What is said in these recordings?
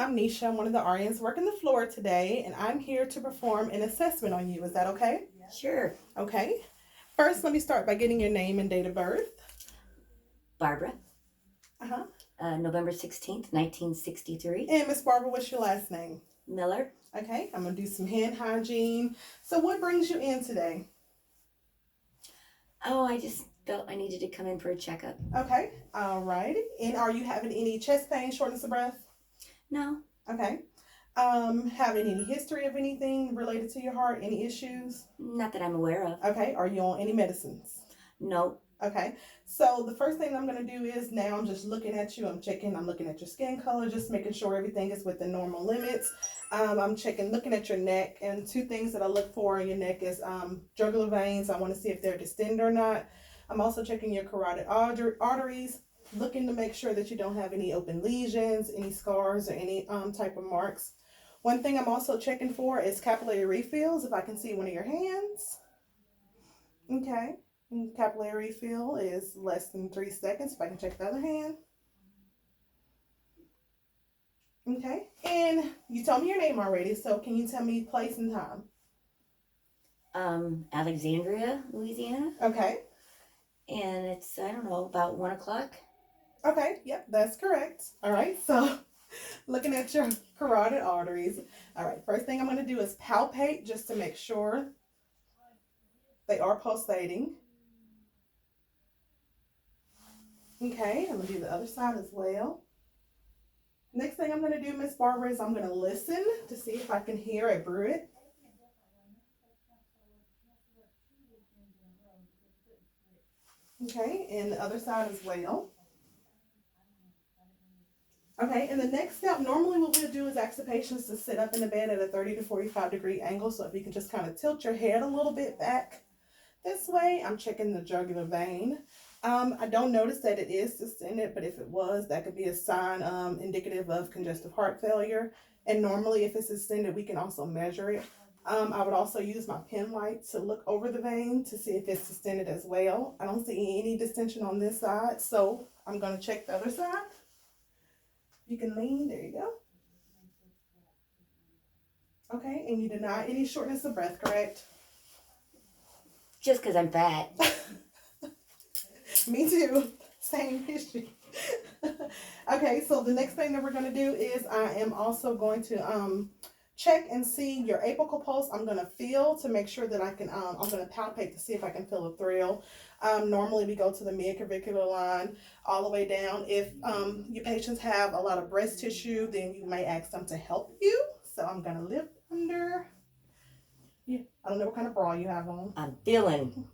I'm Nisha. I'm one of the RNs working the floor today, and I'm here to perform an assessment on you. Is that okay? Sure. Okay. First, let me start by getting your name and date of birth. Barbara, Uh-huh. November 16th, 1963. And Miss Barbara, what's your last name? Miller. Okay, I'm going to do some hand hygiene. So what brings you in today? Oh, I just felt I needed to come in for a checkup. Okay, all right. And are you having any chest pain, shortness of breath? No. Okay. Having any history of anything related to your heart? Any issues? Not that I'm aware of. Okay. Are you on any medicines? No. Okay. So the first thing I'm going to do is now I'm just looking at you. I'm looking at your skin color, just making sure everything is within normal limits. I'm looking at your neck, and two things that I look for in your neck is jugular veins. I want to see if they're distended or not. I'm also checking your carotid arteries, looking to make sure that you don't have any open lesions, any scars, or any type of marks. One thing I'm also checking for is capillary refills, if I can see one of your hands. Okay. And capillary refill is less than 3 seconds, if I can check the other hand. Okay. And you told me your name already, so can you tell me place and time? Alexandria, Louisiana. Okay. And it's, I don't know, about 1 o'clock. Okay. Yep, that's correct. All right. So looking at your carotid arteries. All right. First thing I'm going to do is palpate just to make sure they are pulsating. Okay. I'm going to do the other side as well. Next thing I'm going to do, Miss Barbara, is I'm going to listen to see if I can hear a bruit. Okay, and the other side as well. Okay, and the next step, normally what we'll do is ask the patients to sit up in the bed at a 30 to 45 degree angle. So if you can just kind of tilt your head a little bit back this way, I'm checking the jugular vein. I don't notice that it is distended, but if it was, that could be a sign indicative of congestive heart failure. And normally if it's distended, we can also measure it. I would also use my pen light to look over the vein to see if it's distended as well. I don't see any distension on this side, so I'm going to check the other side. You can lean, there you go. Okay, and you deny any shortness of breath, correct? Just because I'm fat. Me too. Same issue. Okay, so the next thing that we're going to do is I am also going to check and see your apical pulse. I'm going to feel to make sure that I can, I'm going to palpate to see if I can feel a thrill. Normally we go to the midclavicular line all the way down. If your patients have a lot of breast tissue, then you may ask them to help you. So I'm going to lift under. Yeah, I don't know what kind of bra you have on. I'm feeling.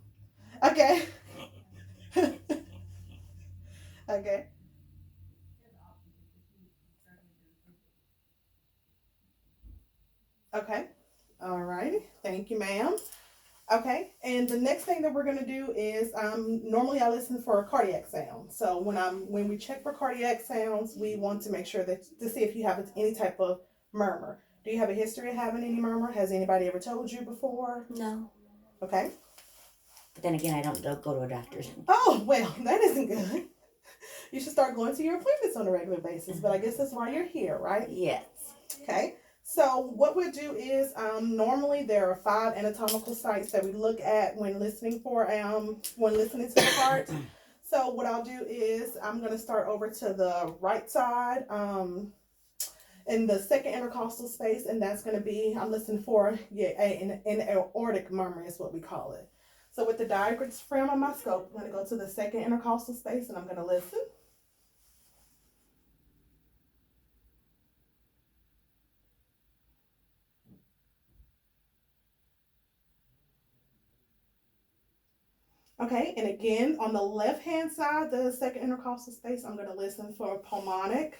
Okay. Okay. Okay. All righty. Thank you, ma'am. Okay. And the next thing that we're going to do is normally I listen for a cardiac sound. So when we check for cardiac sounds, we want to make sure that to see if you have any type of murmur. Do you have a history of having any murmur? Has anybody ever told you before? No. Okay. But then again, I don't go to a doctor's. Oh, well, that isn't good. You should start going to your appointments on a regular basis, but I guess that's why you're here, right? Yes. Okay. So what we'll do is normally there are 5 anatomical sites that we look at when listening to the heart. So what I'll do is I'm going to start over to the right side in the second intercostal space, and that's going to be I'm listening for an aortic murmur is what we call it. So with the diaphragm on my scope, I'm going to go to the second intercostal space and I'm going to listen. Okay, and again, on the left-hand side, the second intercostal space, I'm going to listen for pulmonic.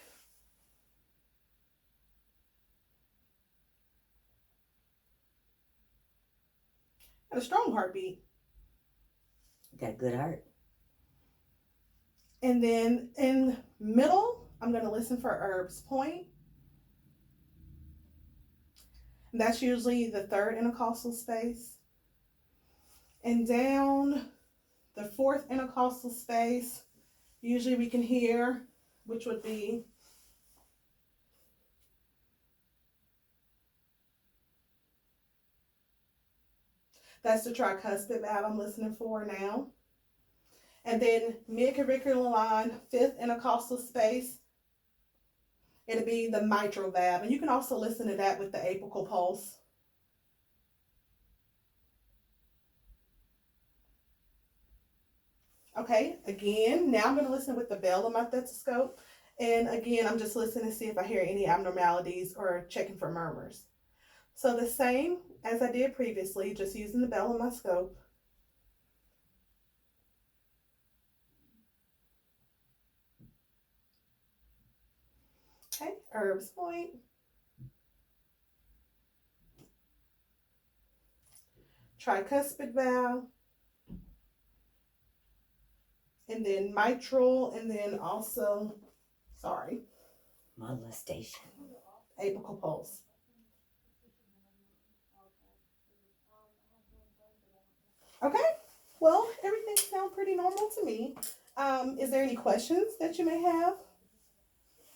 And a strong heartbeat. Got a good heart. And then in middle, I'm going to listen for Erb's point. And that's usually the third intercostal space. And down the fourth intercostal space, usually we can hear, which would be That's the tricuspid valve I'm listening for now. And then mid-clavicular line, fifth intercostal space, it'll be the mitral valve. And you can also listen to that with the apical pulse. Okay, again, now I'm going to listen with the bell on my stethoscope. And again, I'm just listening to see if I hear any abnormalities or checking for murmurs. So the same as I did previously, just using the bell on my scope. Okay, Herb's point. Tricuspid valve. And then mitral, and then also, Molestation. apical pulse. Okay, well, everything sounds pretty normal to me. Is there any questions that you may have?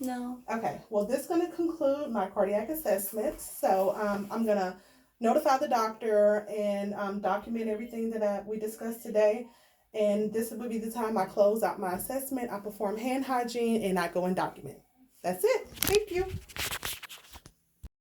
No. Okay, well, this is going to conclude my cardiac assessment. So I'm going to notify the doctor and document everything that we discussed today. And this will be the time I close out my assessment. I perform hand hygiene and I go and document. That's it. Thank you.